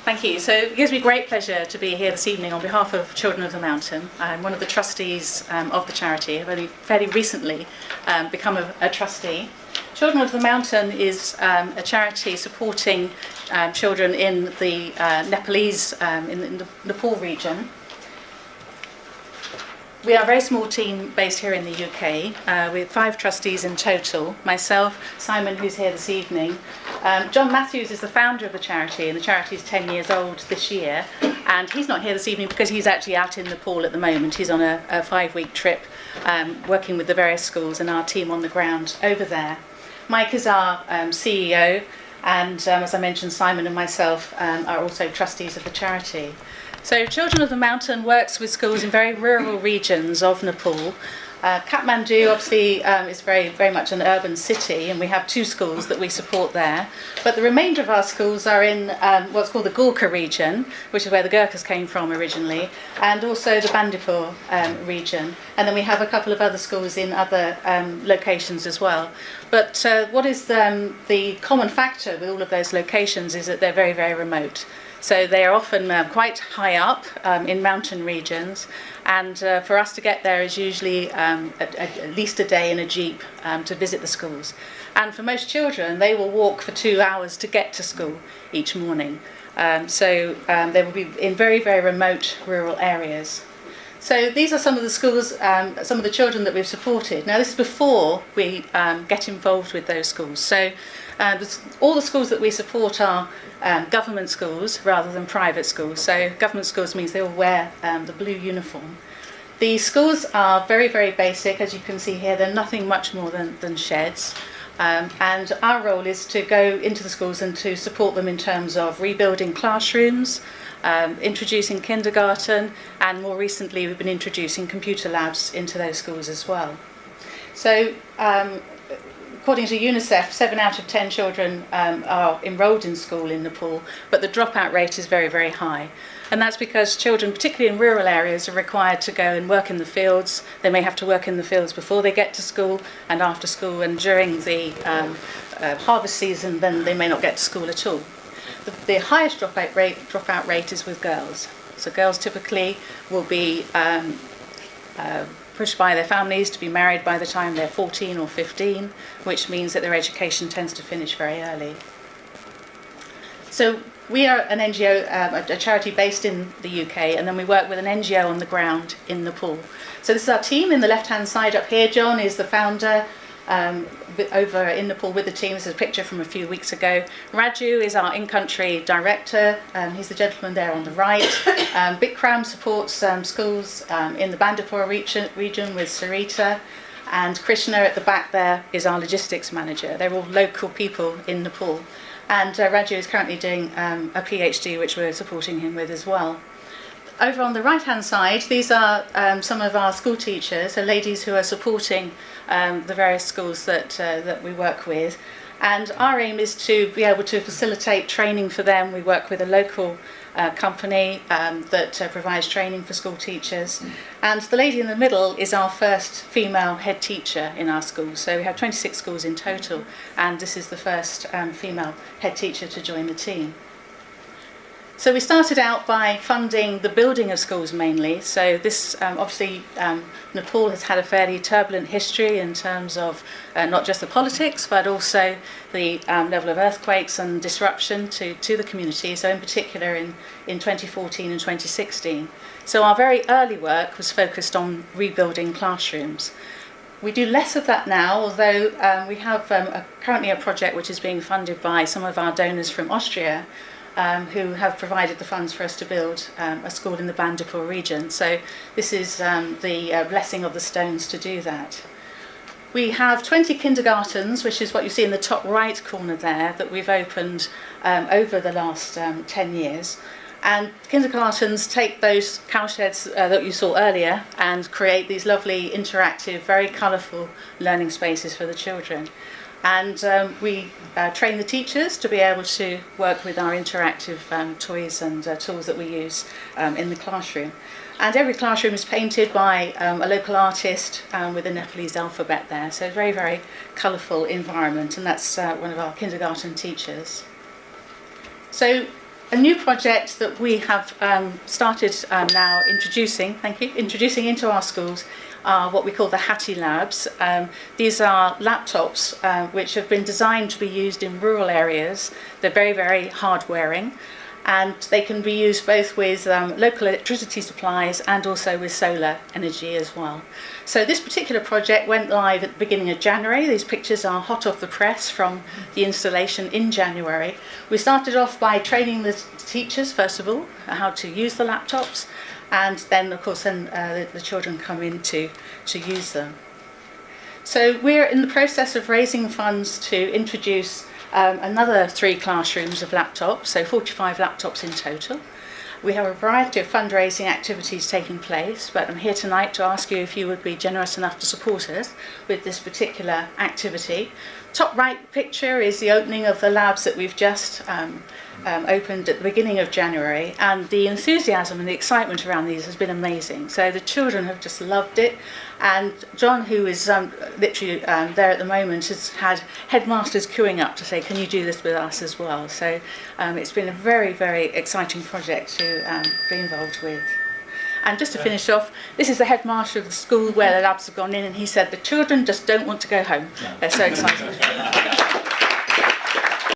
Thank you. So it gives me great pleasure to be here this evening on behalf of Children of the Mountain. I'm one of the trustees of the charity. I've only fairly recently become a trustee. Children of the Mountain is a charity supporting children in the Nepalese, in the Nepal region. We are a very small team based here in the UK. We have 5 trustees in total. Myself, Simon, who's here this evening. John Matthews is the founder of the charity, and the charity is 10 years old this year. And he's not here this evening because he's actually out in Nepal at the moment. He's on a 5-week trip working with the various schools and our team on the ground over there. Mike is our CEO, and as I mentioned, Simon and myself are also trustees of the charity. So Children of the Mountain works with schools in very rural regions of Nepal. Kathmandu obviously is very much an urban city, and we have 2 schools that we support there. But the remainder of our schools are in what's called the Gorkha region, which is where the Gurkhas came from originally, and also the Bandipur region. And then we have a couple of other schools in other locations as well. But what is the common factor with all of those locations is that they're very, very remote. So they are often quite high up in mountain regions, and for us to get there is usually at least a day in a jeep to visit the schools. And for most children, they will walk for 2 hours to get to school each morning. So they will be in very, very remote rural areas. So these are some of the schools, some of the children that we've supported. Now this is before we get involved with those schools. So all the schools that we support are government schools rather than private schools. So government schools means they all wear the blue uniform. The schools are very, very basic. As you can see here, they're nothing much more than sheds. And our role is to go into the schools and to support them in terms of rebuilding classrooms, introducing kindergarten, and more recently we've been introducing computer labs into those schools as well. So according to UNICEF, 7 out of 10 children are enrolled in school in Nepal, but the dropout rate is very, very high. And that's because children, particularly in rural areas, are required to go and work in the fields. They may have to work in the fields before they get to school and after school, and during the harvest season, then they may not get to school at all. The highest dropout rate is with girls. So girls typically will be pushed by their families to be married by the time they're 14 or 15, which means that their education tends to finish very early. So we are an NGO, a charity based in the UK, and then we work with an NGO on the ground in Nepal. So this is our team in the left-hand side up here. John is the founder over in Nepal with the team. This is a picture from a few weeks ago. Raju is our in-country director. He's the gentleman there on the right. Bikram supports schools in the Bandipur region with Sarita. And Krishna at the back there is our logistics manager. They're all local people in Nepal. And Raju is currently doing a PhD, which we're supporting him with as well. Over on the right-hand side, these are some of our school teachers, so ladies who are supporting the various schools that we work with. And our aim is to be able to facilitate training for them. We work with a local company that provides training for school teachers. And the lady in the middle is our first female head teacher in our school. So we have 26 schools in total, and this is the first female head teacher to join the team. So we started out by funding the building of schools mainly. So this, obviously, Nepal has had a fairly turbulent history in terms of not just the politics, but also the level of earthquakes and disruption to the community. So in particular in 2014 and 2016. So our very early work was focused on rebuilding classrooms. We do less of that now, although we have currently a project which is being funded by some of our donors from Austria, who have provided the funds for us to build a school in the Bandipur region. So this is the blessing of the stones to do that. We have 20 kindergartens, which is what you see in the top right corner there, that we've opened over the last 10 years. And kindergartens take those cowsheds that you saw earlier and create these lovely, interactive, very colourful learning spaces for the children. And we train the teachers to be able to work with our interactive toys and tools that we use in the classroom. And every classroom is painted by a local artist with the Nepalese alphabet there. So very, very colourful environment, and that's one of our kindergarten teachers. So a new project that we have started now introducing into our schools are what we call the Hattie Labs. These are laptops which have been designed to be used in rural areas. They're very, very hard wearing, and they can be used both with local electricity supplies and also with solar energy as well. So this particular project went live at the beginning of January. These pictures are hot off the press from the installation in January. We started off by training the teachers, first of all, how to use the laptops, and then, of course, the children come in to use them. So we're in the process of raising funds to introduce another 3 classrooms of laptops, so 45 laptops in total. We have a variety of fundraising activities taking place, but I'm here tonight to ask you if you would be generous enough to support us with this particular activity. Top right picture is the opening of the labs that we've just opened at the beginning of January, and the enthusiasm and the excitement around these has been amazing. So the children have just loved it, and John, who is literally there at the moment, has had headmasters queuing up to say, can you do this with us as well? So it's been a very, very exciting project to be involved with. And just to finish off, this is the headmaster of the school where the labs have gone in, and he said the children just don't want to go home. They're so excited.